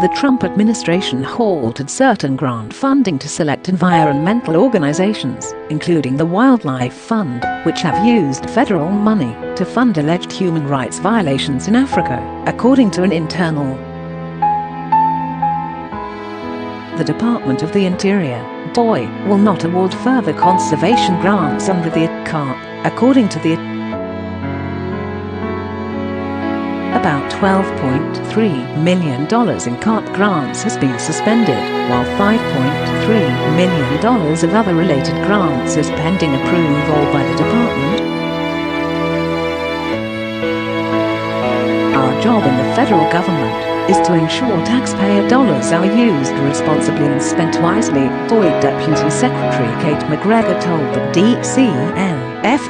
the Trump administration halted certain grant funding to select environmental organizations, including the Wildlife Fund, which have used federal money to fund alleged human rights violations in Africa, according to an internal. The Department of the Interior, DOI, will not award further conservation grants under the CARPE, according to the. About $12.3 million in CARPE grants has been suspended, while $5.3 million of other related grants is pending approval by the department. Our job in the federal government is to ensure taxpayer dollars are used responsibly and spent wisely, DOI Deputy Secretary Kate MacGregor told the DCNF.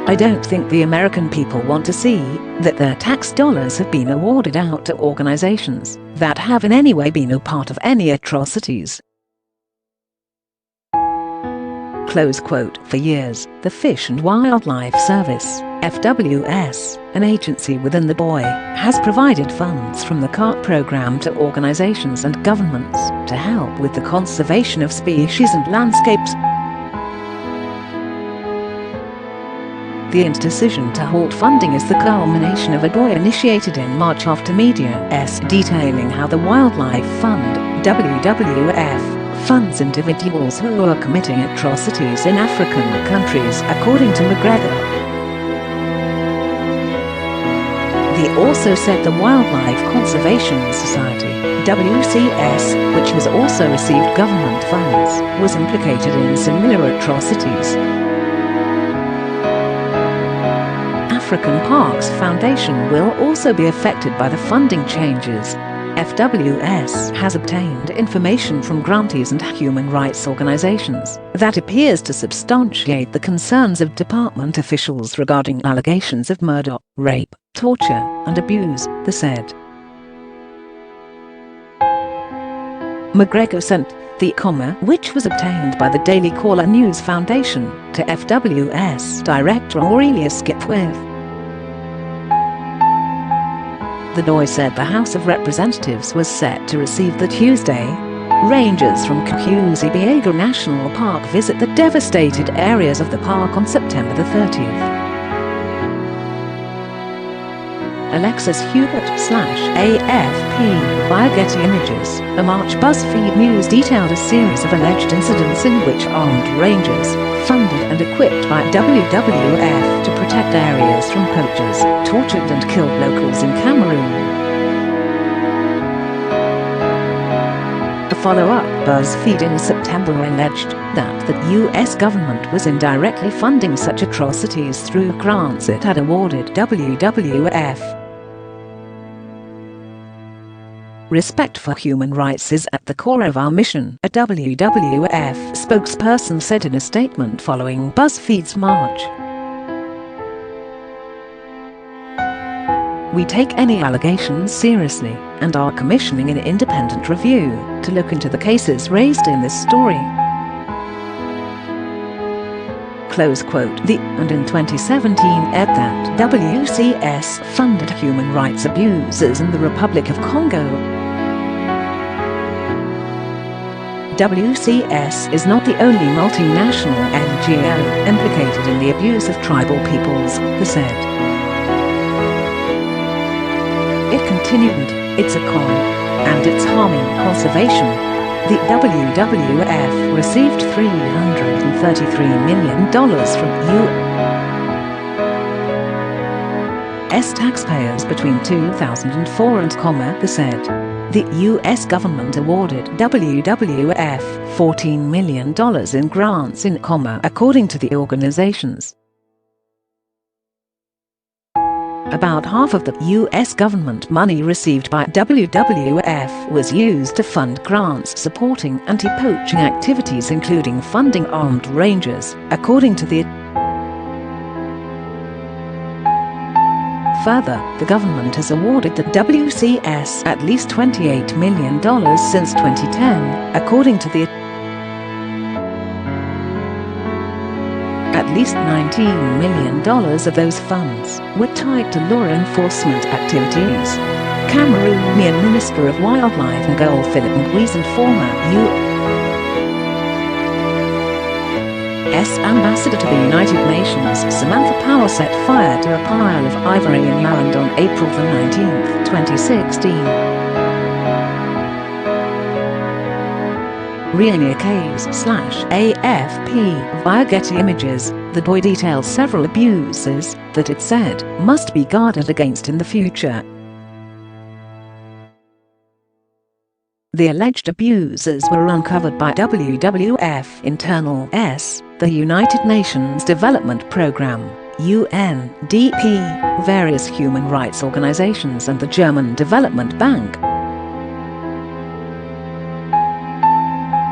I don't think the American people want to see that their tax dollars have been awarded out to organizations that have in any way been a part of any atrocities. Close quote. For years, the Fish and Wildlife Service, FWS, an agency within the DOI, has provided funds from the CARPE program to organizations and governments to help with the conservation of species and landscapes. The decision to halt funding is the culmination of a DOI initiated in March after media's detailing how the Wildlife Fund, WWF, funds individuals who are committing atrocities in African countries, according to MacGregor. They also said the Wildlife Conservation Society, WCS, which has also received government funds, was implicated in similar atrocities. African Parks Foundation will also be affected by the funding changes. FWS has obtained information from grantees and human rights organizations that appears to substantiate the concerns of department officials regarding allegations of murder, rape, torture, and abuse, they said. MacGregor sent the which was obtained by the Daily Caller News Foundation, to FWS Director Aurelia Skipwith. The DOI said the House of Representatives was set to receive the Tuesday. Rangers from Kahuzi-Biega National Park visit the devastated areas of the park on September the 30th. Alexis Huguet /AFP via Getty Images. A March BuzzFeed News detailed a series of alleged incidents in which armed rangers, funded and equipped by WWF to protect areas from poachers, tortured and killed locals in Cameroon. A follow-up BuzzFeed in September alleged that the US government was indirectly funding such atrocities through grants it had awarded WWF. Respect for human rights is at the core of our mission, a WWF spokesperson said in a statement following BuzzFeed's March. We take any allegations seriously and are commissioning an independent review to look into the cases raised in this story. Close quote. And in 2017 that WCS funded human rights abusers in the Republic of Congo. WCS is not the only multinational NGO implicated in the abuse of tribal peoples, they said. It continued, it's a con, and it's harming conservation. The WWF received $333 million from US taxpayers between 2004 and, they said. The US government awarded WWF $14 million in grants in, according to the organizations. About half of the US government money received by WWF was used to fund grants supporting anti-poaching activities, including funding armed rangers, according to the. Further, the government has awarded the WCS at least $28 million since 2010, according to the. At least $19 million of those funds were tied to law enforcement activities. Cameroonian Minister of Wildlife and Goal Philip Nguise and former U.S. Ambassador to the United Nations Samantha Power set fire to a pile of ivory in Yaoundé on April 19, 2016. AFP via Getty Images, the boy details several abuses that it said must be guarded against in the future. The alleged abuses were uncovered by WWF Internal S, the United Nations Development Programme, UNDP, various human rights organizations and the German Development Bank.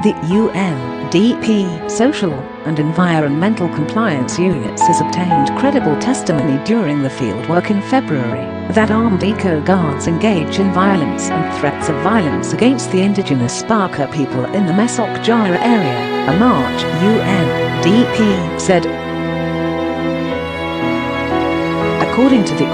The UNDP Social and Environmental Compliance Units has obtained credible testimony during the fieldwork in February that armed eco-guards engage in violence and threats of violence against the indigenous Spaka people in the Mesok-Jara area, a March UNDP said. According to the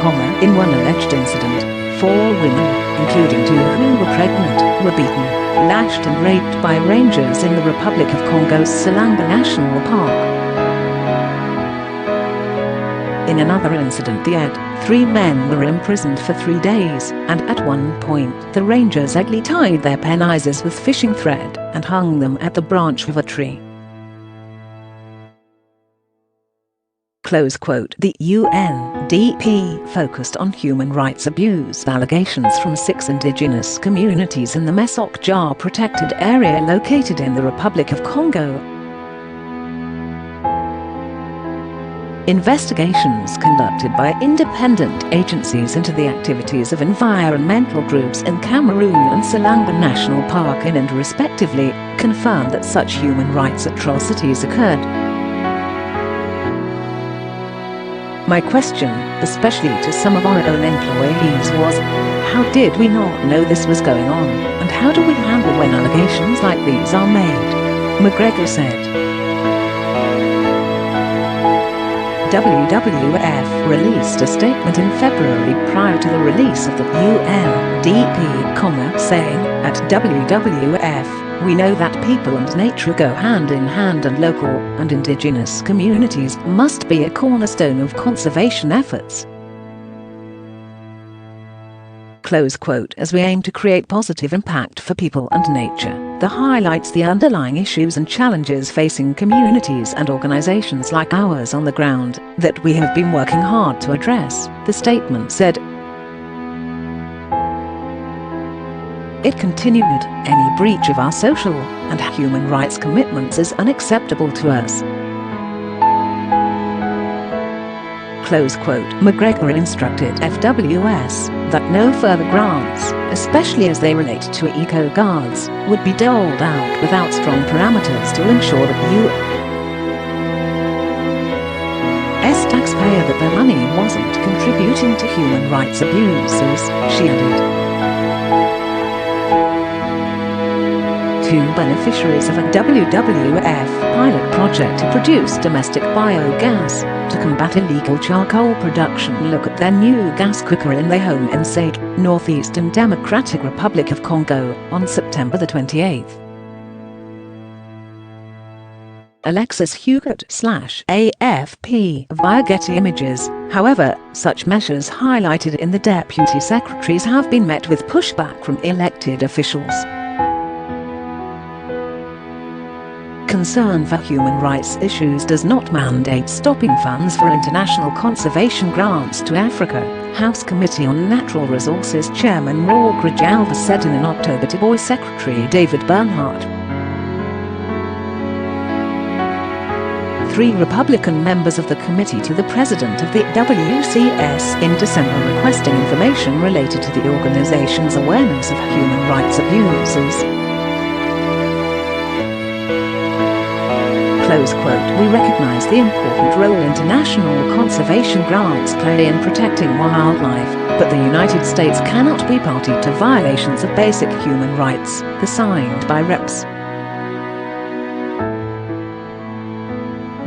in one alleged incident, 4 women, including 2 who were pregnant, were beaten, lashed and raped by rangers in the Republic of Congo's Salanga National Park. In another incident, 3 men were imprisoned for 3 days, and at one point the rangers idly tied their penises with fishing thread and hung them at the branch of a tree. Close quote. The UNDP focused on human rights abuse allegations from 6 indigenous communities in the Mesok-Jara protected area located in the Republic of Congo. Investigations conducted by independent agencies into the activities of environmental groups in Cameroon and Salanga National Park and respectively confirmed that such human rights atrocities occurred. My question, especially to some of our own employees, was, how did we not know this was going on, and how do we handle when allegations like these are made? MacGregor said. WWF released a statement in February prior to the release of the UNDP, saying, at WWF, we know that people and nature go hand in hand and local and indigenous communities must be a cornerstone of conservation efforts. Close quote. As we aim to create positive impact for people and nature, that highlights the underlying issues and challenges facing communities and organizations like ours on the ground that we have been working hard to address, the statement said. It continued, any breach of our social and human rights commitments is unacceptable to us. Close quote. MacGregor instructed FWS that no further grants, especially as they relate to eco-guards, would be doled out without strong parameters to ensure that U.S. taxpayer that their money wasn't contributing to human rights abuses, she added. 2 beneficiaries of a WWF pilot project to produce domestic biogas to combat illegal charcoal production look at their new gas cooker in their home in Sade, Northeastern Democratic Republic of Congo, on September the 28th. Alexis Huguet /AFP via Getty Images. However, such measures highlighted in the deputy secretaries have been met with pushback from elected officials. Concern for human rights issues does not mandate stopping funds for international conservation grants to Africa, House Committee on Natural Resources Chairman Raul Grijalva said in an October to Boy Secretary David Bernhardt. 3 Republican members of the committee to the president of the WCS in December requesting information related to the organization's awareness of human rights abuses. Close quote. We recognize the important role international conservation grants play in protecting wildlife, but the United States cannot be party to violations of basic human rights, the signed by Reps.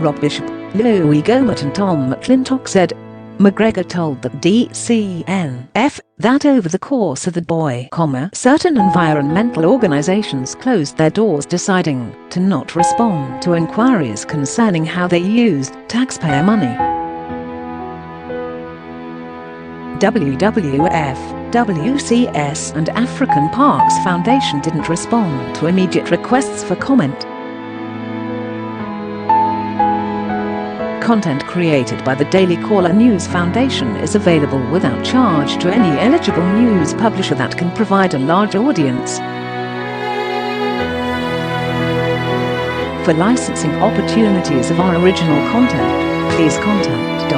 Rob Bishop. Louis Gomet and Tom McClintock said, MacGregor told the DCNF that over the course of the boycott, certain environmental organizations closed their doors, deciding to not respond to inquiries concerning how they used taxpayer money. WWF, WCS and African Parks Foundation didn't respond to immediate requests for comment. Content created by the Daily Caller News Foundation is available without charge to any eligible news publisher that can provide a large audience. For licensing opportunities of our original content, please contact